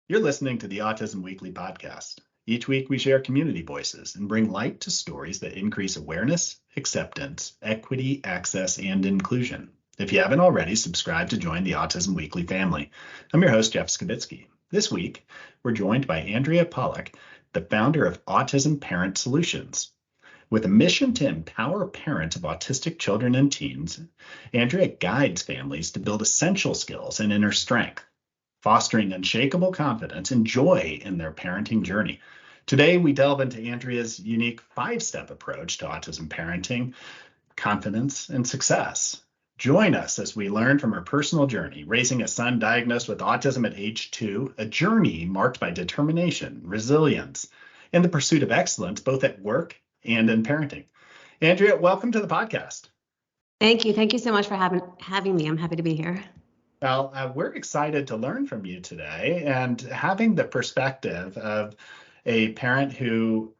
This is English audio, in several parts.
You're listening to the Autism Weekly podcast. Each week we share community voices and bring light to stories that increase awareness, acceptance, equity, access, and inclusion. If you haven't already, subscribe to join the Autism Weekly family. I'm your host, Jeff Skibitsky. This week, we're joined by Andrea Pollack, the founder of Autism Parent Solutions. With a mission to empower parents of autistic children and teens, Andrea guides families to build essential skills and inner strength, fostering unshakable confidence and joy in their parenting journey. Today, we delve into Andrea's unique 5-step approach to autism parenting, confidence, and success. Join us as we learn from her personal journey, raising a son diagnosed with autism at age 2, a journey marked by determination, resilience, and the pursuit of excellence, both at work and in parenting. Andrea, welcome to the podcast. Thank you. Thank you so much for having me. I'm happy to be here. Well, we're excited to learn from you today, and having the perspective of a parent who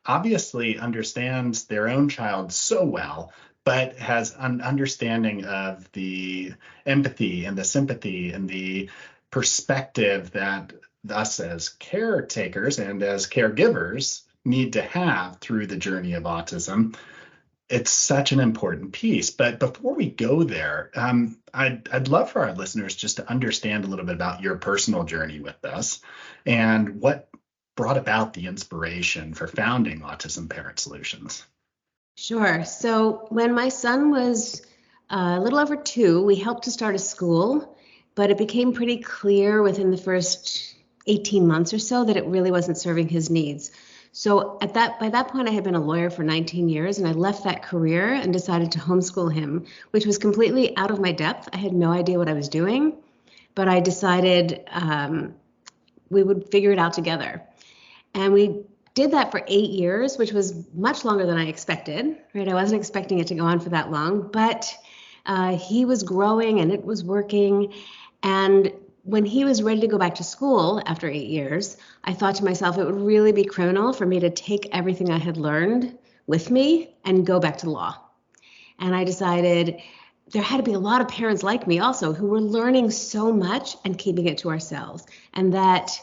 obviously understands their own child so well, but has an understanding of the empathy and the sympathy and the perspective that us as caretakers and as caregivers need to have through the journey of autism. It's such an important piece. But before we go there, I'd love for our listeners just to understand a little bit about your personal journey with this and what brought about the inspiration for founding Autism Parent Solutions. Sure. So when my son was a little over 2, we helped to start a school, but it became pretty clear within the first 18 months or so that it really wasn't serving his needs. So by that point, I had been a lawyer for 19 years, and I left that career and decided to homeschool him, which was completely out of my depth. I had no idea what I was doing, but I decided we would figure it out together. And we did that for 8 years, which was much longer than I expected, right? I wasn't expecting it to go on for that long, but he was growing and it was working. And when he was ready to go back to school after 8 years, I thought to myself, it would really be criminal for me to take everything I had learned with me and go back to law. And I decided there had to be a lot of parents like me also who were learning so much and keeping it to ourselves. And that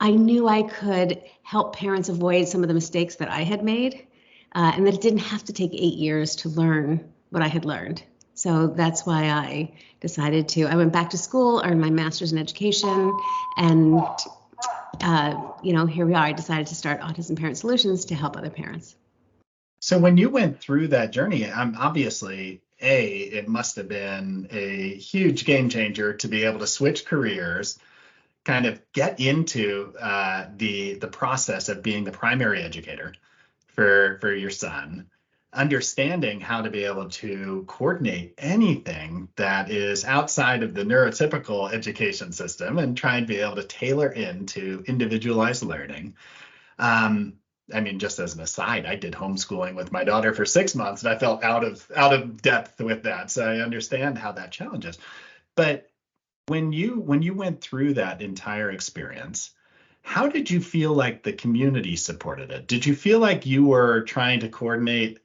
I knew I could help parents avoid some of the mistakes that I had made, and that it didn't have to take 8 years to learn what I had learned. So that's why I decided I went back to school, earned my master's in education, and here we are. I decided to start Autism Parent Solutions to help other parents. So when you went through that journey, obviously, it must have been a huge game changer to be able to switch careers, kind of get into the process of being the primary educator for your son, understanding how to be able to coordinate anything that is outside of the neurotypical education system and try and be able to tailor into individualized learning. Just as an aside, I did homeschooling with my daughter for 6 months, and I felt out of depth with that. So I understand how that challenges. But when you went through that entire experience, how did you feel like the community supported it? Did you feel like you were trying to coordinate,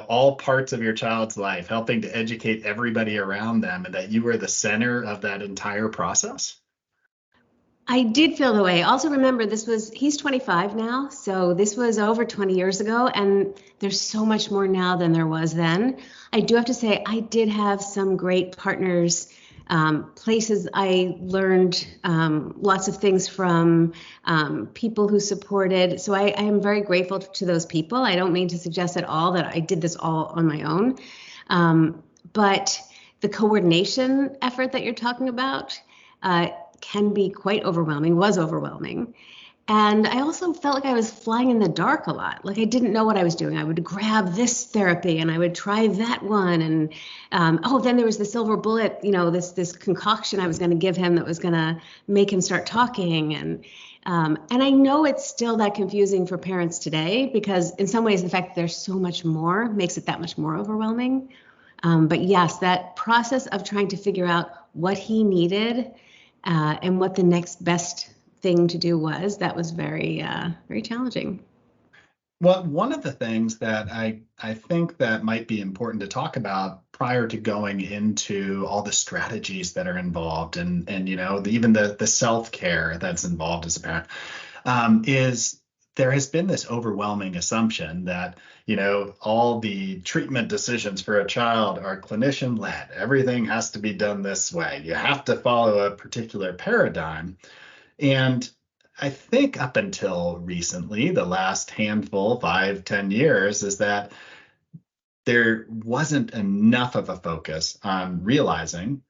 all parts of your child's life, helping to educate everybody around them, and that you were the center of that entire process? I did feel the way. Also remember, he's 25 now, so this was over 20 years ago, and there's so much more now than there was then. I do have to say, I did have some great partners, places I learned lots of things from, people who supported. So I am very grateful to those people. I don't mean to suggest at all that I did this all on my own. But the coordination effort that you're talking about can be quite overwhelming, was overwhelming. And I also felt like I was flying in the dark a lot. Like I didn't know what I was doing. I would grab this therapy and I would try that one. And then there was the silver bullet, this concoction I was going to give him that was going to make him start talking. And I know it's still that confusing for parents today, because in some ways the fact that there's so much more makes it that much more overwhelming. But yes, that process of trying to figure out what he needed and what the next best thing to do was very, very challenging. Well, one of the things that I think that might be important to talk about prior to going into all the strategies that are involved and even the self-care that's involved as a parent, is there has been this overwhelming assumption that, all the treatment decisions for a child are clinician led. Everything has to be done this way. You have to follow a particular paradigm. And I think up until recently, the last handful, 5, 10 years, is that there wasn't enough of a focus on realizing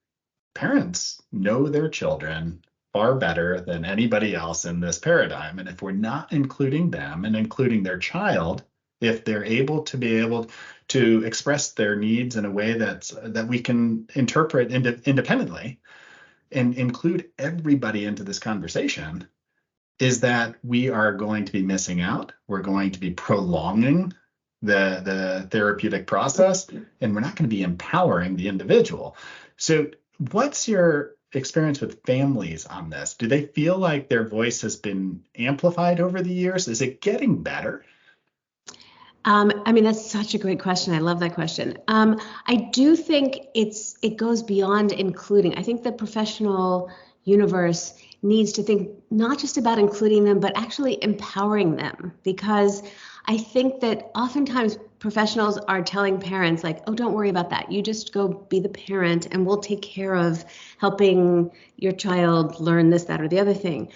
parents know their children far better than anybody else in this paradigm. And if we're not including them and including their child, if they're able to express their needs in a way that we can interpret independently and include everybody into this conversation, is that we are going to be missing out. We're going to be prolonging the therapeutic process, and we're not going to be empowering the individual. So what's your experience with families on this? Do they feel like their voice has been amplified over the years? Is it getting better? That's such a great question. I love that question. I do think it goes beyond including. I think the professional universe needs to think not just about including them, but actually empowering them, because I think that oftentimes professionals are telling parents like, oh, don't worry about that. You just go be the parent and we'll take care of helping your child learn this, that, or the other thing.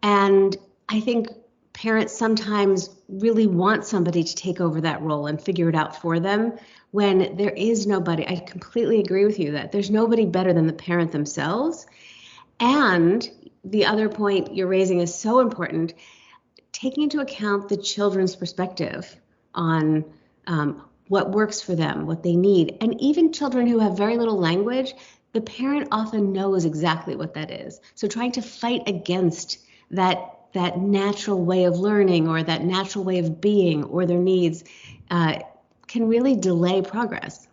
And I think parents sometimes really want somebody to take over that role and figure it out for them when there is nobody. I completely agree with you that there's nobody better than the parent themselves. And the other point you're raising is so important, taking into account the children's perspective on what works for them, what they need. And even children who have very little language, the parent often knows exactly what that is. So trying to fight against that natural way of learning or that natural way of being or their needs can really delay progress.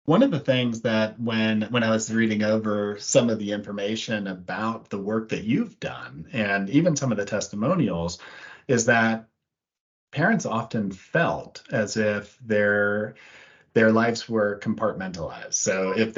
One of the things that when I was reading over some of the information about the work that you've done and even some of the testimonials is that parents often felt as if their lives were compartmentalized. So if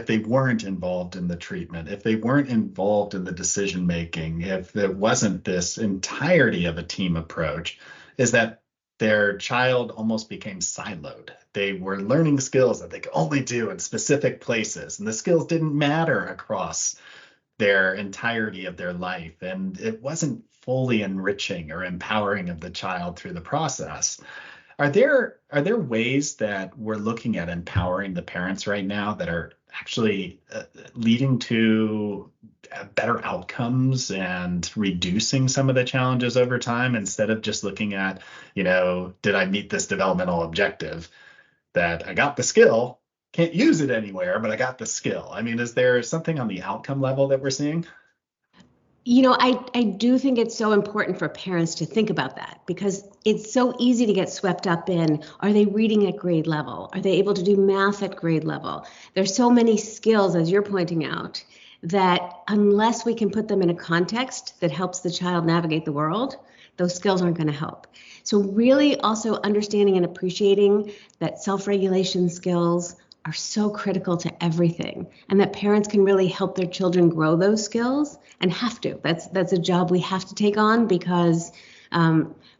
they weren't involved in the treatment, if they weren't involved in the decision making, if there wasn't this entirety of a team approach, is that their child almost became siloed. They were learning skills that they could only do in specific places, and the skills didn't matter across their entirety of their life, and it wasn't fully enriching or empowering of the child through the process. Are there ways that we're looking at empowering the parents right now that are actually leading to better outcomes and reducing some of the challenges over time, instead of just looking at, did I meet this developmental objective? That I got the skill, can't use it anywhere, but I got the skill. Is there something on the outcome level that we're seeing? I do think it's so important for parents to think about that, because it's so easy to get swept up in, are they reading at grade level? Are they able to do math at grade level? There's so many skills, as you're pointing out, that unless we can put them in a context that helps the child navigate the world, those skills aren't going to help. So really also understanding and appreciating that self-regulation skills are so critical to everything, and that parents can really help their children grow those skills and have to. That's a job we have to take on, because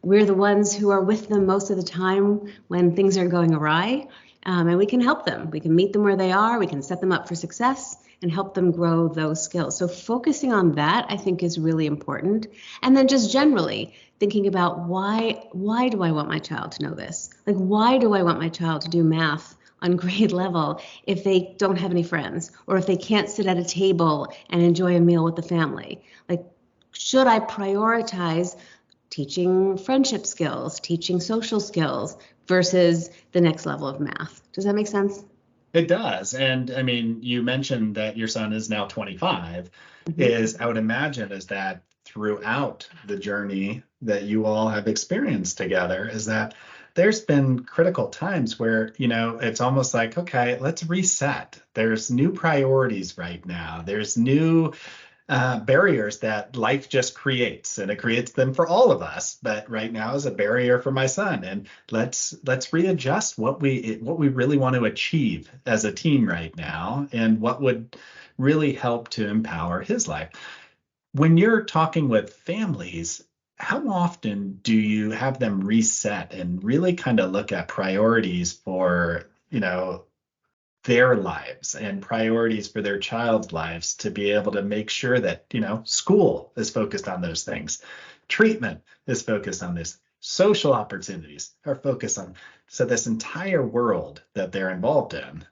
we're the ones who are with them most of the time when things are going awry, and we can help them. We can meet them where they are. We can set them up for success and help them grow those skills. So focusing on that, I think, is really important. And then just generally thinking about why do I want my child to know this? Like, why do I want my child to do math on grade level if they don't have any friends, or if they can't sit at a table and enjoy a meal with the family? Like, should I prioritize teaching friendship skills, teaching social skills versus the next level of math? Does that make sense? It does. And you mentioned that your son is now 25. I would imagine is that throughout the journey that you all have experienced together, is that there's been critical times where, it's almost like, okay, let's reset. There's new priorities right now. There's new barriers that life just creates, and it creates them for all of us. But right now is a barrier for my son, and let's readjust what we really want to achieve as a team right now, and what would really help to empower his life. When you're talking with families, how often do you have them reset and really kind of look at priorities for, their lives and priorities for their child's lives to be able to make sure that, school is focused on those things, treatment is focused on this, social opportunities are focused on. So this entire world that they're involved in,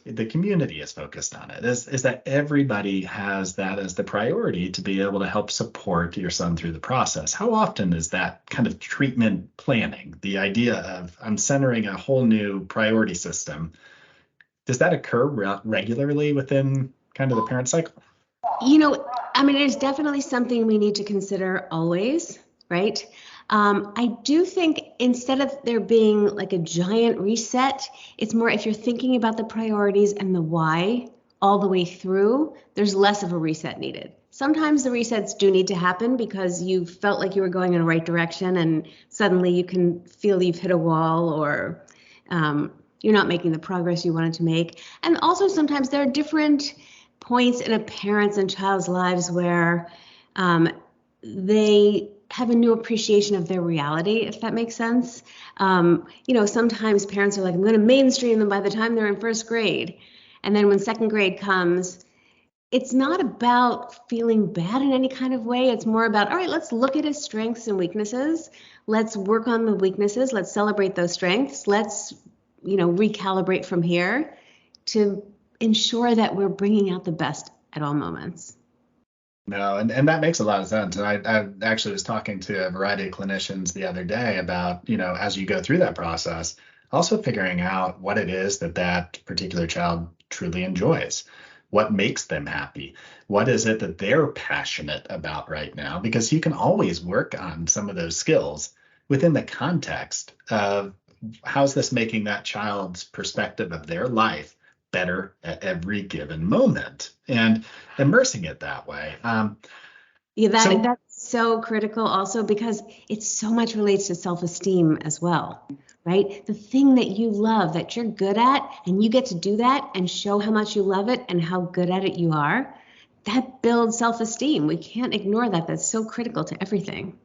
the community is focused on it, is that everybody has that as the priority to be able to help support your son through the process. How often is that kind of treatment planning, the idea of I'm centering a whole new priority system, does that occur regularly within kind of the parent cycle? It's definitely something we need to consider always, right? I do think instead of there being like a giant reset, it's more if you're thinking about the priorities and the why all the way through, there's less of a reset needed. Sometimes the resets do need to happen because you felt like you were going in the right direction and suddenly you can feel you've hit a wall, or you're not making the progress you wanted to make. And also sometimes there are different points in a parent's and child's lives where they have a new appreciation of their reality, if that makes sense. Sometimes parents are like, I'm going to mainstream them by the time they're in first grade. And then when second grade comes, it's not about feeling bad in any kind of way. It's more about, all right, let's look at his strengths and weaknesses. Let's work on the weaknesses. Let's celebrate those strengths. Let's, recalibrate from here to ensure that we're bringing out the best at all moments. No, and that makes a lot of sense. And I actually was talking to a variety of clinicians the other day about, as you go through that process, also figuring out what it is that particular child truly enjoys, what makes them happy, what is it that they're passionate about right now, because you can always work on some of those skills within the context of how's this making that child's perspective of their life better at every given moment, and immersing it that way. That's so critical also because it so much relates to self-esteem as well, right? The thing that you love, that you're good at, and you get to do that and show how much you love it and how good at it you are, that builds self-esteem. We can't ignore that. That's so critical to everything.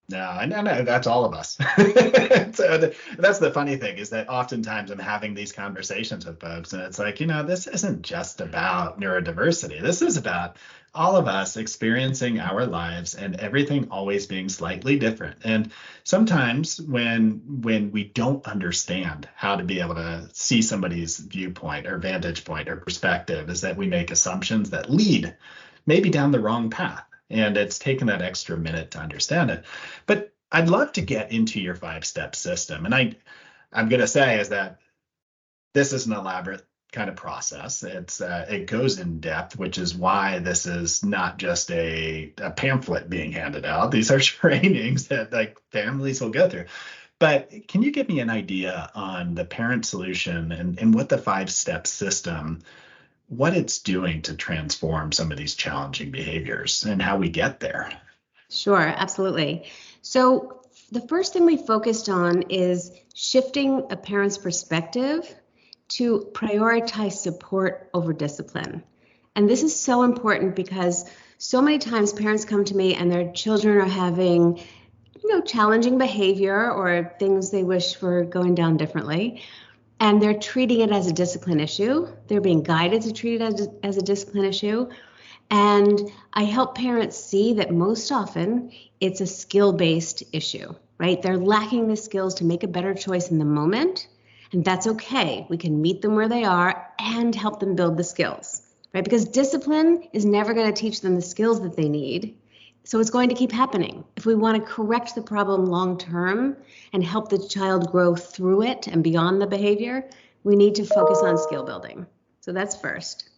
No, and that's all of us. So that's the funny thing, is that oftentimes I'm having these conversations with folks, and it's like, this isn't just about neurodiversity. This is about all of us experiencing our lives and everything always being slightly different. And sometimes when we don't understand how to be able to see somebody's viewpoint or vantage point or perspective, is that we make assumptions that lead maybe down the wrong path. And it's taken that extra minute to understand it. But I'd love to get into your 5-step system. And I'm going to say is that this is an elaborate kind of process. It goes in depth, which is why this is not just a pamphlet being handed out. These are trainings that like families will go through. But can you give me an idea on the parent solution and what the 5-step system, what it's doing to transform some of these challenging behaviors and how we get there? Sure, absolutely. So the first thing we focused on is shifting a parent's perspective to prioritize support over discipline. And this is so important because so many times parents come to me and their children are having, challenging behavior or things they wish were going down differently. And they're treating it as a discipline issue. They're being guided to treat it as a discipline issue. And I help parents see that most often it's a skill-based issue, right? They're lacking the skills to make a better choice in the moment. And that's okay. We can meet them where they are and help them build the skills, right? Because discipline is never going to teach them the skills that they need. So it's going to keep happening. If we want to correct the problem long term and help the child grow through it and beyond the behavior, we need to focus on skill building. So that's first.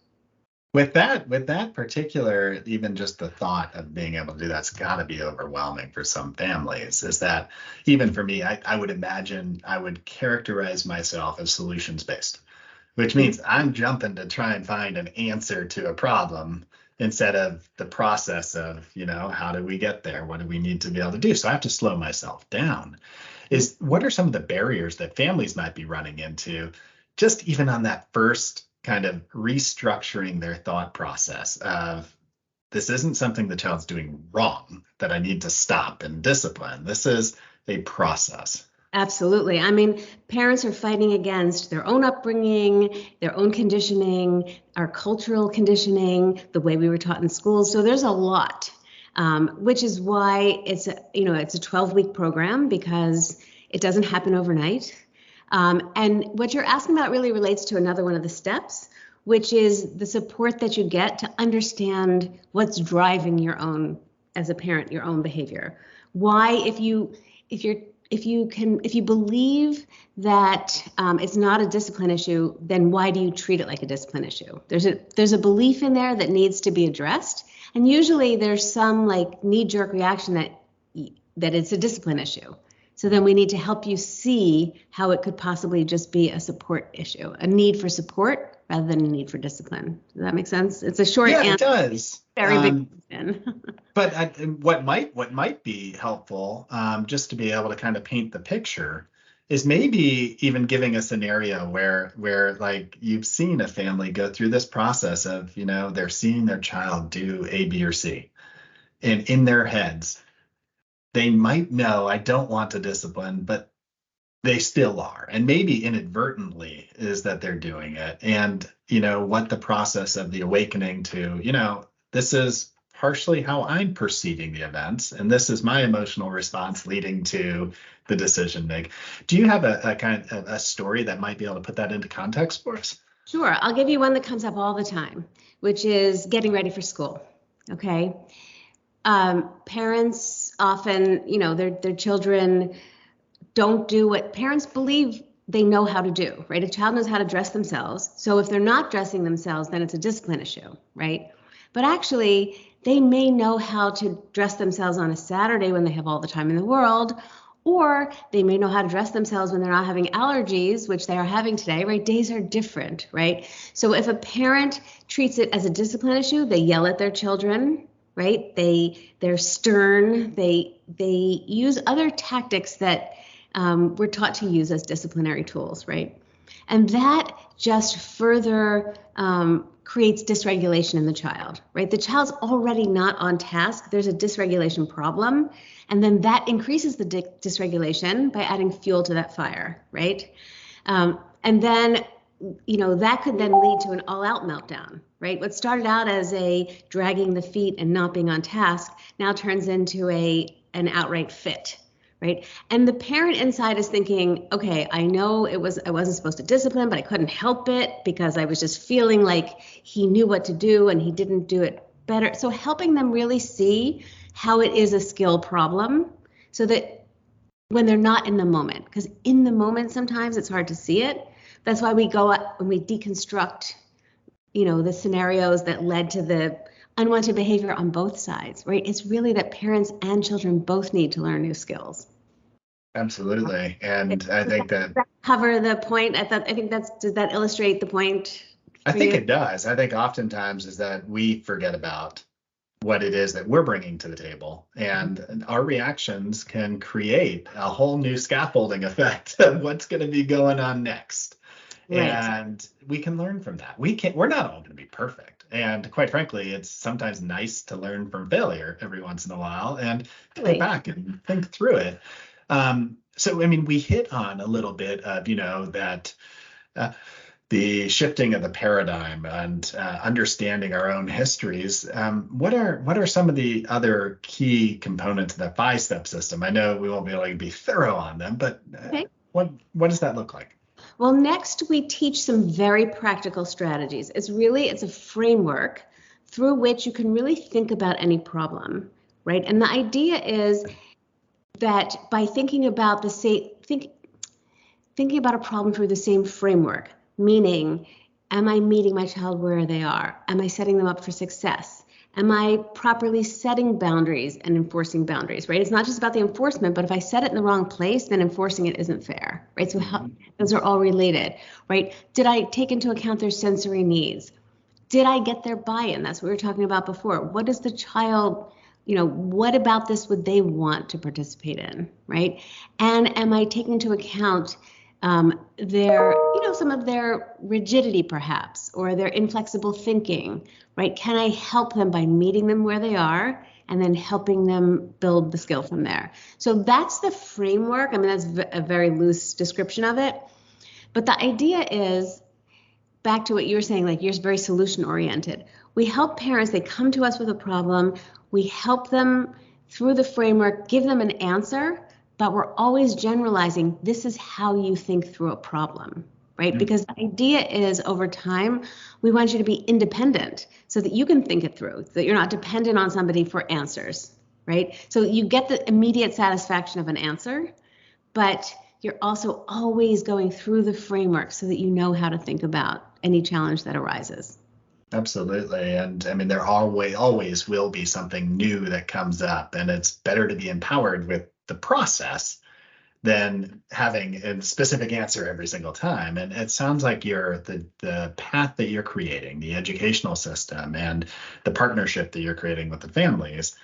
With that particular, even just the thought of being able to do that's got to be overwhelming for some families. Is that even for me, I would imagine I would characterize myself as solutions based. which means I'm jumping to try and find an answer to a problem instead of the process of, how do we get there? What do we need to be able to do? So I have to slow myself down. What are some of the barriers that families might be running into, just even on that first kind of restructuring their thought process of, this isn't something the child's doing wrong that I need to stop and discipline. This is a process. Absolutely. I mean, parents are fighting against their own upbringing, their own conditioning, our cultural conditioning, the way we were taught in schools. So there's a lot, which is why it's a 12-week program, because it doesn't happen overnight. And what you're asking about really relates to another one of the steps, which is the support that you get to understand what's driving your own, as a parent, your own behavior. Why, if you believe that it's not a discipline issue, then why do you treat it like a discipline issue? There's a belief in there that needs to be addressed, and usually there's some like knee-jerk reaction that it's a discipline issue. So then we need to help you see how it could possibly just be a support issue, a need for support rather than a need for discipline. Does that make sense? It's a short answer. Yeah, it does. Very big question. But what might be helpful, just to be able to kind of paint the picture, is maybe even giving a scenario where like you've seen a family go through this process of, they're seeing their child do A, B, or C, and in their heads, they might know, I don't want to discipline, but they still are. And maybe inadvertently is that they're doing it. And, what the process of the awakening to, this is partially how I'm perceiving the events, and this is my emotional response leading to the decision make. Do you have a kind of a story that might be able to put that into context for us? Sure. I'll give you one that comes up all the time, which is getting ready for school. Okay. Parents often, their children don't do what parents believe they know how to do, right? A child knows how to dress themselves. So if they're not dressing themselves, then it's a discipline issue, right? But actually, they may know how to dress themselves on a Saturday when they have all the time in the world, or they may know how to dress themselves when they're not having allergies, which they are having today, right? Days are different, right? So if a parent treats it as a discipline issue, they yell at their children, right? They're stern. They use other tactics that we're taught to use as disciplinary tools, right? And that just further creates dysregulation in the child, right? The child's already not on task. There's a dysregulation problem. And then that increases the dysregulation by adding fuel to that fire, right? And then, that could then lead to an all-out meltdown, right? What started out as a dragging the feet and not being on task now turns into an outright fit, right? And the parent inside is thinking, okay, I know I wasn't supposed to discipline, but I couldn't help it because I was just feeling like he knew what to do and he didn't do it better. So helping them really see how it is a skill problem so that when they're not in the moment, because in the moment sometimes it's hard to see it. That's why we go up and we deconstruct, the scenarios that led to the unwanted behavior on both sides, right? It's really that parents and children both need to learn new skills. Absolutely. And I think that cover the point. Does that illustrate the point? I think it does. I think oftentimes is that we forget about what it is that we're bringing to the table, and our reactions can create a whole new scaffolding effect of what's going to be going on next. Right. And we can learn from that. We're not all going to be perfect. And quite frankly, it's sometimes nice to learn from failure every once in a while and to go back and think through it. So, we hit on a little bit of, that the shifting of the paradigm and understanding our own histories. What are some of the other key components of that 5-step system? I know we won't be able to be thorough on them, but what does that look like? Well, next we teach some very practical strategies. It's a framework through which you can really think about any problem, right? And the idea is that by thinking about thinking about a problem through the same framework, meaning, am I meeting my child where they are? Am I setting them up for success? Am I properly setting boundaries and enforcing boundaries, right? It's not just about the enforcement, but if I set it in the wrong place, then enforcing it isn't fair, right? So those are all related, right? Did I take into account their sensory needs? Did I get their buy-in? That's what we were talking about before. What does the child, what about this would they want to participate in, right? And am I taking into account their, some of their rigidity perhaps, or their inflexible thinking, right? Can I help them by meeting them where they are and then helping them build the skill from there? So that's the framework. I mean, that's a very loose description of it. But the idea is, back to what you were saying, like you're very solution oriented. We help parents, they come to us with a problem, we help them through the framework, give them an answer, but we're always generalizing, this is how you think through a problem, right? Mm-hmm. Because the idea is over time, we want you to be independent so that you can think it through, that you're not dependent on somebody for answers, right? So you get the immediate satisfaction of an answer, but you're also always going through the framework so that you know how to think about any challenge that arises. Absolutely. And I mean, there always will be something new that comes up, and it's better to be empowered with the process than having a specific answer every single time. And it sounds like the path that you're creating, the educational system and the partnership that you're creating with the families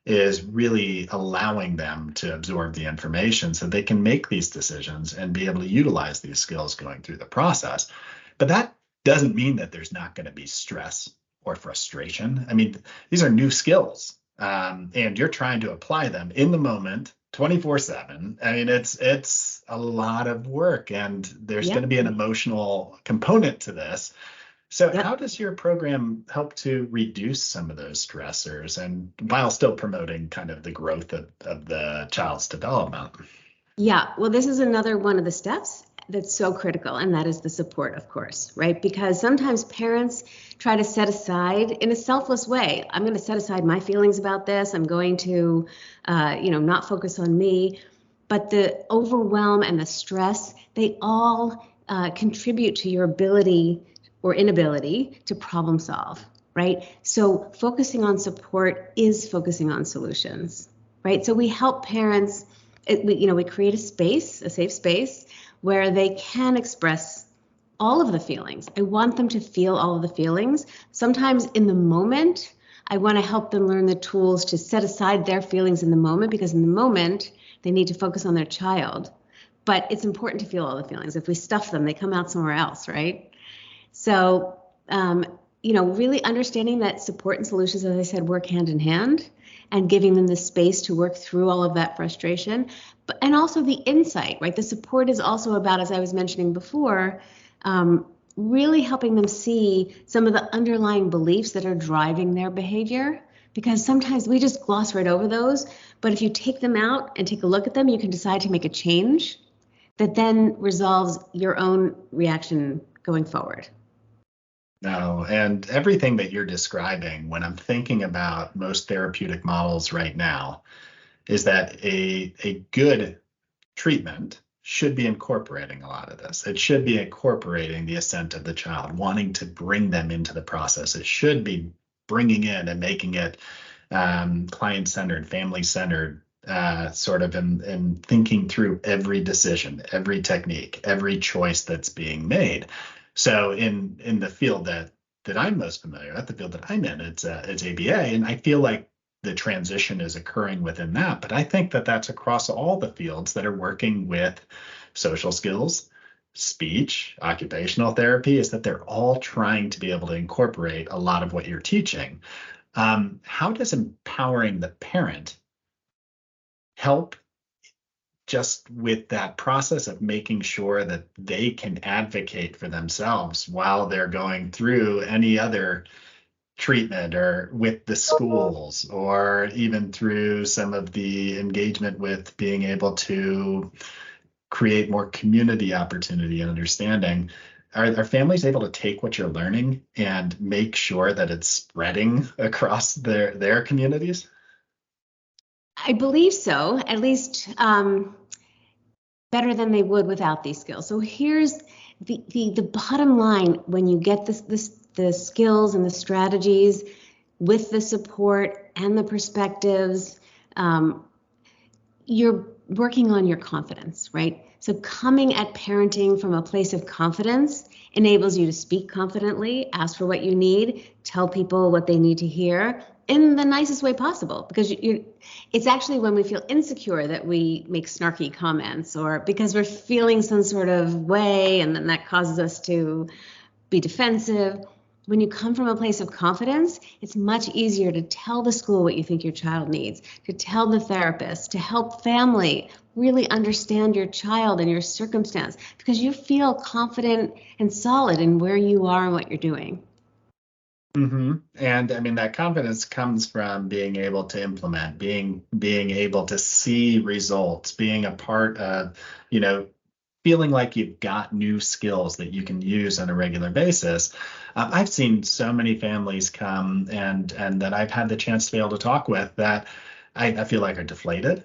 is really allowing them to absorb the information so they can make these decisions and be able to utilize these skills going through the process. But that doesn't mean that there's not going to be stress or frustration. I mean, these are new skills, and you're trying to apply them in the moment, 24/7. I mean, it's a lot of work, and there's going to be an emotional component to this. So how does your program help to reduce some of those stressors and while still promoting kind of the growth of the child's development? Yeah, well, this is another one of the steps that's so critical, and that is the support, of course, right? Because sometimes parents try to set aside in a selfless way. I'm going to set aside my feelings about this. I'm going to, not focus on me. But the overwhelm and the stress, they all contribute to your ability or inability to problem solve, right? So focusing on support is focusing on solutions, right? So we help parents, we create a safe space where they can express all of the feelings. I want them to feel all of the feelings. Sometimes in the moment, I want to help them learn the tools to set aside their feelings in the moment, because in the moment, they need to focus on their child. But it's important to feel all the feelings. If we stuff them, they come out somewhere else, right? So, really understanding that support and solutions, as I said, work hand in hand, and giving them the space to work through all of that frustration, and also the insight, right? The support is also about, as I was mentioning before, really helping them see some of the underlying beliefs that are driving their behavior, because sometimes we just gloss right over those. But if you take them out and take a look at them, you can decide to make a change that then resolves your own reaction going forward. No, and everything that you're describing, when I'm thinking about most therapeutic models right now, is that a good treatment should be incorporating a lot of this. It should be incorporating the assent of the child, wanting to bring them into the process. It should be bringing in and making it client-centered, family-centered, sort of in thinking through every decision, every technique, every choice that's being made. So in the field that I'm most familiar with, the field that I'm in, it's ABA, and I feel like the transition is occurring within that. But I think that that's across all the fields that are working with social skills, speech, occupational therapy, is that they're all trying to be able to incorporate a lot of what you're teaching. How does empowering the parent help just with that process of making sure that they can advocate for themselves while they're going through any other treatment, or with the schools, or even through some of the engagement with being able to create more community opportunity and understanding? Are families able to take what you're learning and make sure that it's spreading across their communities? I believe so, at least better than they would without these skills. So here's the bottom line: when you get the skills and the strategies, with the support and the perspectives, you're working on your confidence, right? So coming at parenting from a place of confidence enables you to speak confidently, ask for what you need, tell people what they need to hear in the nicest way possible. Because it's actually when we feel insecure that we make snarky comments, or because we're feeling some sort of way, and then that causes us to be defensive. When you come from a place of confidence, it's much easier to tell the school what you think your child needs, to tell the therapist, to help family really understand your child and your circumstance, because you feel confident and solid in where you are and what you're doing. Mm-hmm. And I mean, that confidence comes from being able to implement, being able to see results, being a part of, feeling like you've got new skills that you can use on a regular basis. I've seen so many families come and that I've had the chance to be able to talk with that I feel like are deflated.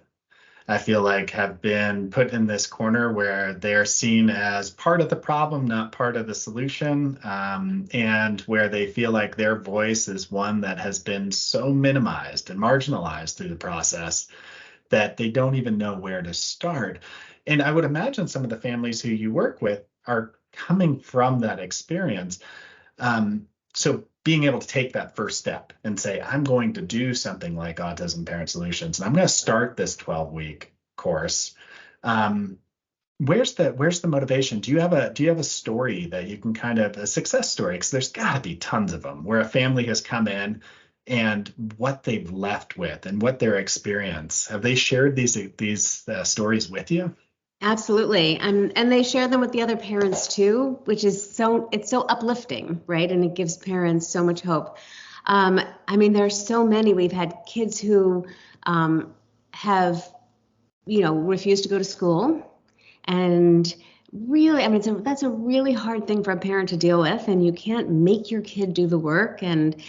I feel like have been put in this corner where they're seen as part of the problem, not part of the solution, and where they feel like their voice is one that has been so minimized and marginalized through the process that they don't even know where to start. And I would imagine some of the families who you work with are coming from that experience. So being able to take that first step and say, I'm going to do something like Autism Parent Solutions, and I'm going to start this 12-week course. Where's the motivation? Do you have a story that you can a success story? Because there's got to be tons of them where a family has come in and what they've left with and what their experience. Have they shared these stories with you? Absolutely. And they share them with the other parents too, which is it's so uplifting, right? And it gives parents so much hope. I mean, there's so many. We've had kids who have, refused to go to school. And really, I mean, that's a really hard thing for a parent to deal with. And you can't make your kid do the work. And,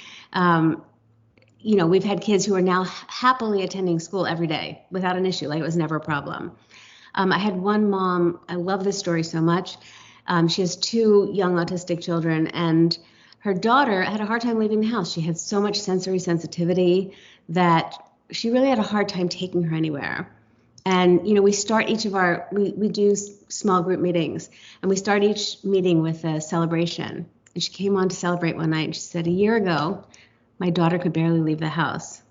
we've had kids who are now happily attending school every day without an issue, like it was never a problem. I had one mom, I love this story so much. She has two young autistic children, and her daughter had a hard time leaving the house. She had so much sensory sensitivity that she really had a hard time taking her anywhere. And, we start we do small group meetings, and we start each meeting with a celebration. And she came on to celebrate one night, and she said, a year ago, my daughter could barely leave the house.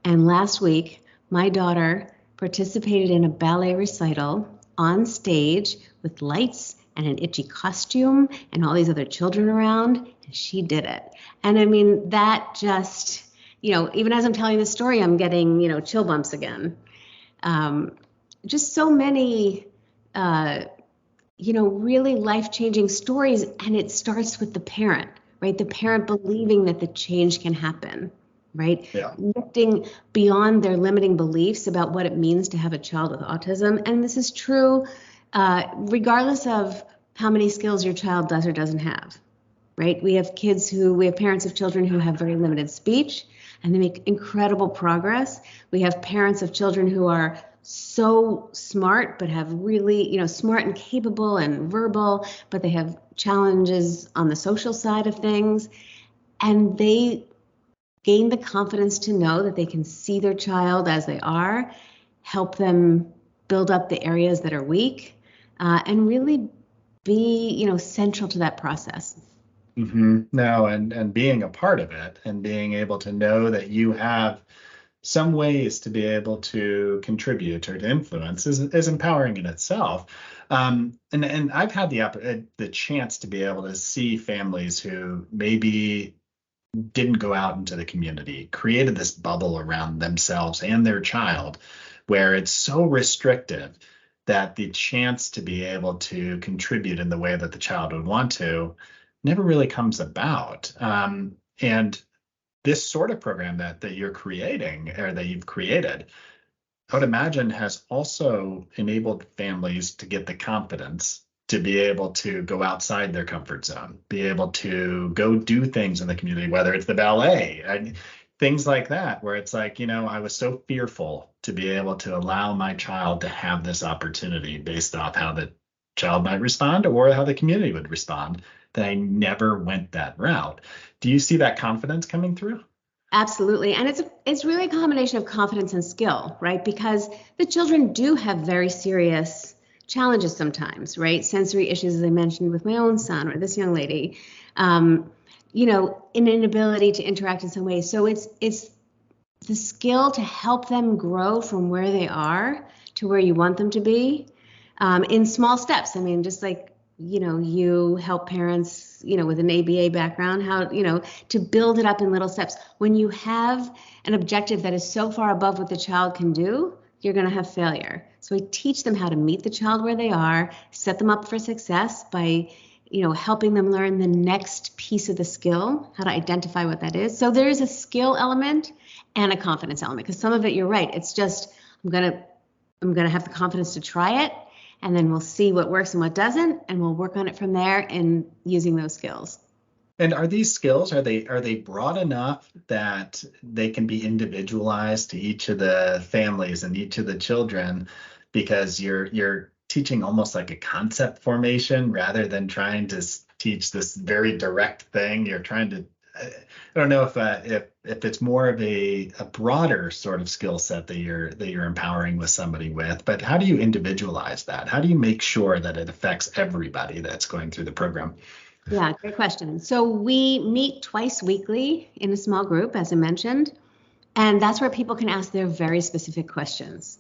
And last week, my daughter participated in a ballet recital on stage with lights and an itchy costume and all these other children around, and she did it. And I mean, that just, even as I'm telling the story, I'm getting, chill bumps again. Just so many, really life-changing stories, and it starts with the parent, right? The parent believing that the change can happen. Right? Yeah. Lifting beyond their limiting beliefs about what it means to have a child with autism. And this is true regardless of how many skills your child does or doesn't have, right? We have parents of children who have very limited speech, and they make incredible progress. We have parents of children who are so smart, but have really, smart and capable and verbal, but they have challenges on the social side of things. And they gain the confidence to know that they can see their child as they are, help them build up the areas that are weak, and really be, central to that process. Mm-hmm. No, and being a part of it and being able to know that you have some ways to be able to contribute or to influence is empowering in itself. And I've had the chance to be able to see families who maybe didn't go out into the community, created this bubble around themselves and their child where it's so restrictive that the chance to be able to contribute in the way that the child would want to never really comes about. And this sort of program that you're creating or that you've created, I would imagine has also enabled families to get the confidence to be able to go outside their comfort zone, be able to go do things in the community, whether it's the ballet and things like that, where it's like, I was so fearful to be able to allow my child to have this opportunity based off how the child might respond or how the community would respond, that I never went that route. Do you see that confidence coming through? Absolutely. And it's really a combination of confidence and skill, right? Because the children do have very serious challenges sometimes, right? Sensory issues, as I mentioned with my own son or this young lady, um, an inability to interact in some ways. So it's the skill to help them grow from where they are to where you want them to be, in small steps. I mean, just like, you help parents, with an ABA background, how, to build it up in little steps. When you have an objective that is so far above what the child can do, you're going to have failure. So I teach them how to meet the child where they are, set them up for success by, helping them learn the next piece of the skill, how to identify what that is. So there is a skill element and a confidence element, because some of it, you're right. It's just, I'm going to have the confidence to try it, and then we'll see what works and what doesn't, and we'll work on it from there and using those skills. And are these skills, are they broad enough that they can be individualized to each of the families and each of the children, because you're teaching almost like a concept formation rather than trying to teach this very direct thing? You're trying to, I don't know if it's more of a broader sort of skill set that you're empowering with somebody with, but how do you individualize that? How do you make sure that it affects everybody that's going through the program? Yeah, great question. So we meet twice weekly in a small group, as I mentioned, and that's where people can ask their very specific questions.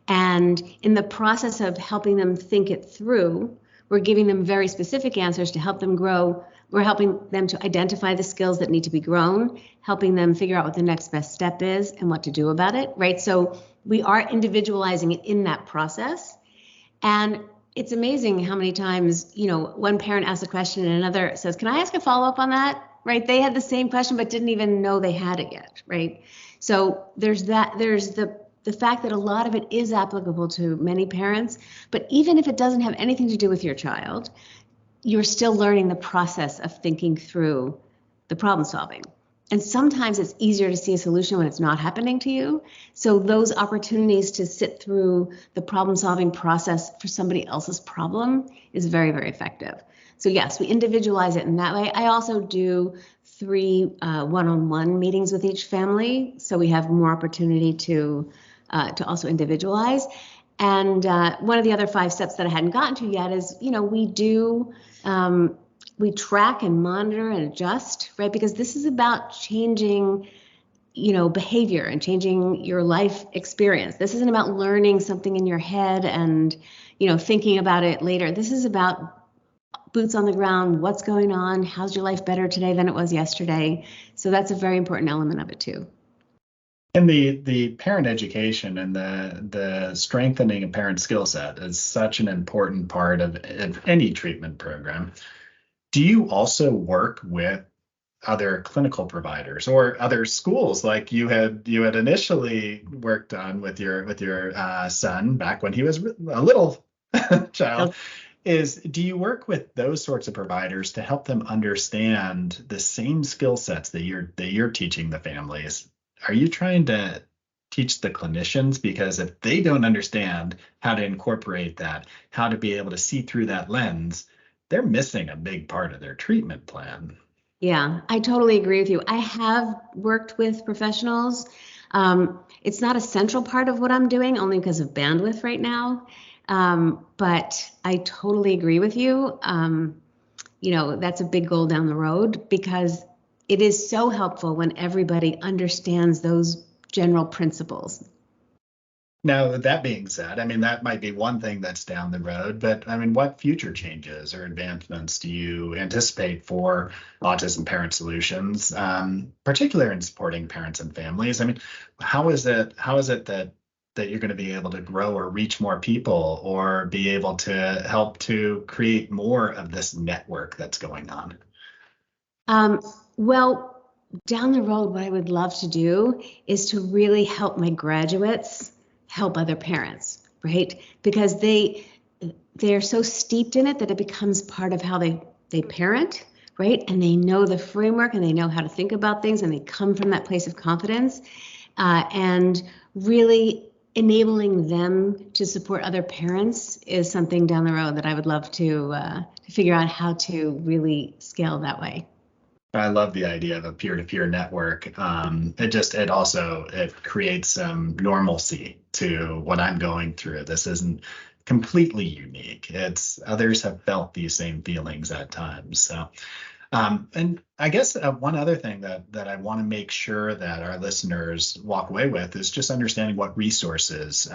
And in the process of helping them think it through, we're giving them very specific answers to help them grow. We're helping them to identify the skills that need to be grown, helping them figure out what the next best step is and what to do about it, right? So we are individualizing it in that process. And it's amazing how many times, one parent asks a question and another says, can I ask a follow-up on that? Right? They had the same question, but didn't even know they had it yet, right? So there's that, there's the fact that a lot of it is applicable to many parents, but even if it doesn't have anything to do with your child, you're still learning the process of thinking through the problem solving. And sometimes it's easier to see a solution when it's not happening to you. So those opportunities to sit through the problem solving process for somebody else's problem is very, very effective. So yes, we individualize it in that way. I also do 3 one-on-one meetings with each family, so we have more opportunity to also individualize. And one of the other 5 steps that I hadn't gotten to yet is, we track and monitor and adjust, right? Because this is about changing, behavior and changing your life experience. This isn't about learning something in your head and, thinking about it later. This is about boots on the ground. What's going on? How's your life better today than it was yesterday? So that's a very important element of it too. And the parent education and the strengthening of parent skill set is such an important part of any treatment program. Do you also work with other clinical providers or other schools like you had initially worked on with your son back when he was a little child? Do you work with those sorts of providers to help them understand the same skill sets that you're teaching the families? Are you trying to teach the clinicians? Because if they don't understand how to incorporate that, how to be able to see through that lens, they're missing a big part of their treatment plan. Yeah, I totally agree with you. I have worked with professionals. It's not a central part of what I'm doing, only because of bandwidth right now. But I totally agree with you. That's a big goal down the road, because it is so helpful when everybody understands those general principles. Now, that being said, I mean, that might be one thing that's down the road, but I mean, what future changes or advancements do you anticipate for autism parent solutions, particularly in supporting parents and families? I mean, how is it that you're going to be able to grow or reach more people or be able to help to create more of this network that's going on? Well, down the road, what I would love to do is to really help my graduates help other parents, right? Because they're so steeped in it that it becomes part of how they parent, right? And they know the framework and they know how to think about things, and they come from that place of confidence, and really enabling them to support other parents is something down the road that I would love to figure out how to really scale that way. I love the idea of a peer-to-peer network. It creates some normalcy to what I'm going through. This isn't completely unique. It's others have felt these same feelings at times. So, and I guess one other thing that I want to make sure that our listeners walk away with is just understanding what resources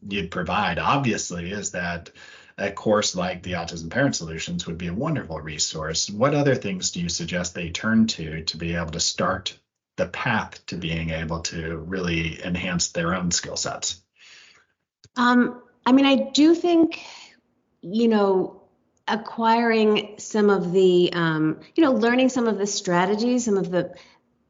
you'd provide. Obviously, is that a course like the Autism Parent Solutions would be a wonderful resource. What other things do you suggest they turn to be able to start the path to being able to really enhance their own skill sets? I mean, I do think, acquiring some of the, learning some of the strategies, some of the,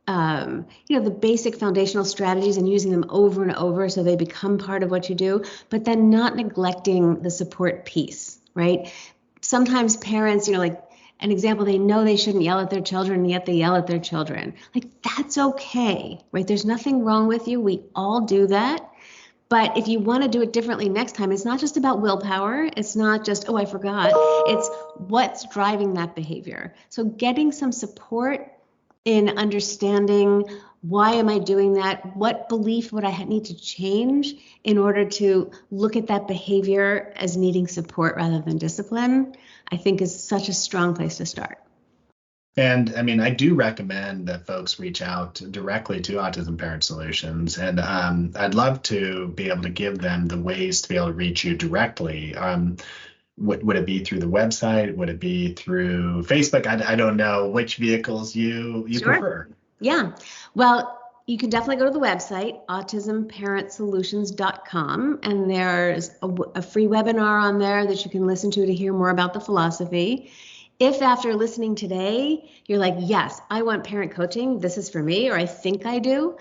the basic foundational strategies and using them over and over so they become part of what you do, but then not neglecting the support piece, right? Sometimes parents, like an example, they know they shouldn't yell at their children, and yet they yell at their children. Like, that's okay, right? There's nothing wrong with you. We all do that. But if you want to do it differently next time, it's not just about willpower. It's not just, oh, I forgot. It's what's driving that behavior. So getting some support in understanding, why am I doing that? What belief would I need to change in order to look at that behavior as needing support rather than discipline, I think is such a strong place to start. And I mean, I do recommend that folks reach out directly to Autism Parent Solutions. And I'd love to be able to give them the ways to be able to reach you directly. Would it be through the website? Would it be through Facebook? I don't know which vehicles you Sure. prefer. Yeah. Well, you can definitely go to the website, autismparentsolutions.com, and there's a free webinar on there that you can listen to hear more about the philosophy. If after listening today, you're like, yes, I want parent coaching, this is for me, or I think I do,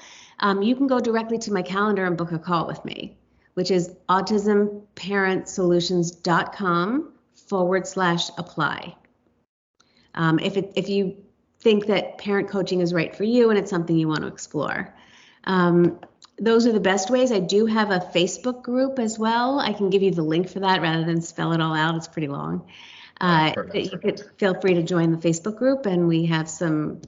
you can go directly to my calendar and book a call with me, which is autismparentsolutions.com/apply. If you think that parent coaching is right for you and it's something you want to explore. Those are the best ways. I do have a Facebook group as well. I can give you the link for that rather than spell it all out. It's pretty long. You could feel free to join the Facebook group, and we have some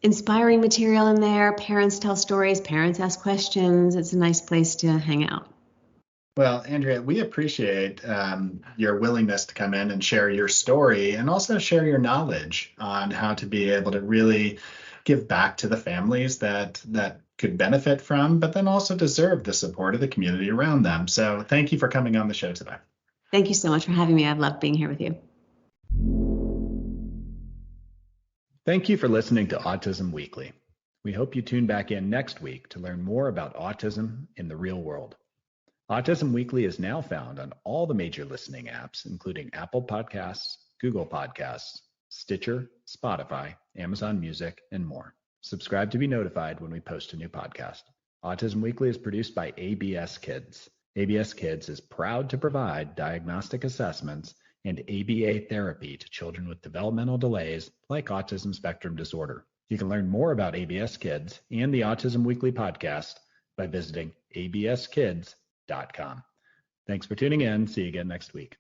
inspiring material in there. Parents tell stories, parents ask questions. It's a nice place to hang out. Well, Andrea, we appreciate your willingness to come in and share your story and also share your knowledge on how to be able to really give back to the families that could benefit from, but then also deserve the support of the community around them. So thank you for coming on the show today. Thank you so much for having me. I've loved being here with you. Thank you for listening to Autism Weekly. We hope you tune back in next week to learn more about autism in the real world. Autism Weekly is now found on all the major listening apps, including Apple Podcasts, Google Podcasts, Stitcher, Spotify, Amazon Music, and more. Subscribe to be notified when we post a new podcast. Autism Weekly is produced by ABS Kids. ABS Kids is proud to provide diagnostic assessments and ABA therapy to children with developmental delays like autism spectrum disorder. You can learn more about ABS Kids and the Autism Weekly podcast by visiting abskids.com. Thanks for tuning in. See you again next week.